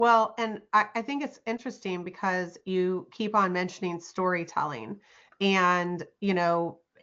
Well, and I think it's interesting because you keep on mentioning storytelling. And,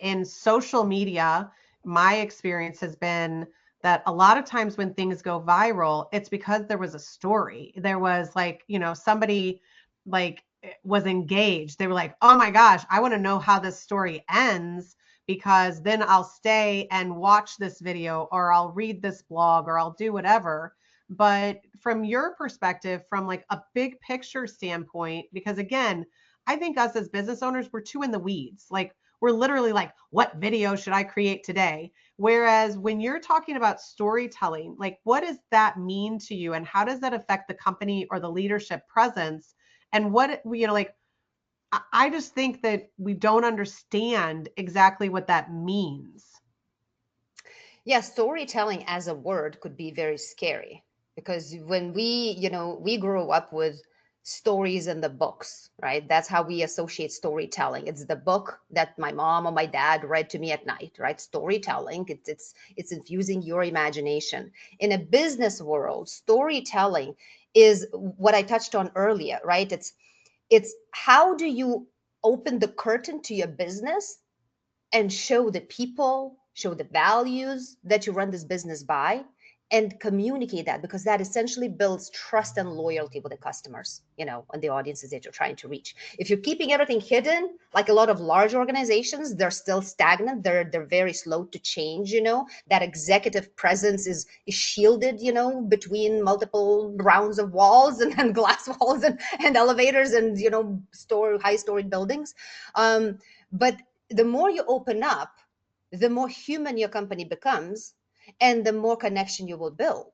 in social media, my experience has been that a lot of times when things go viral, it's because there was a story. There was like, somebody like was engaged. They were like, oh my gosh, I want to know how this story ends because then I'll stay and watch this video or I'll read this blog or I'll do whatever. But from your perspective, from like a big picture standpoint, because again, I think us as business owners, we're too in the weeds. Like we're literally like, what video should I create today? Whereas when you're talking about storytelling, like what does that mean to you and how does that affect the company or the leadership presence? And what, like, I just think that we don't understand exactly what that means. Yeah, storytelling as a word could be very scary because when we grew up with stories in the books, right? That's how we associate storytelling. It's the book that my mom or my dad read to me at night, right? Storytelling, it's infusing your imagination. In a business world, storytelling is what I touched on earlier, right? It's how do you open the curtain to your business and show the people, show the values that you run this business by, and communicate that because that essentially builds trust and loyalty with the customers, and the audiences that you're trying to reach. If you're keeping everything hidden, like a lot of large organizations, they're still stagnant. They're very slow to change. That executive presence is shielded, between multiple rounds of walls and glass walls and elevators and high storied buildings. But the more you open up, the more human your company becomes and the more connection you will build.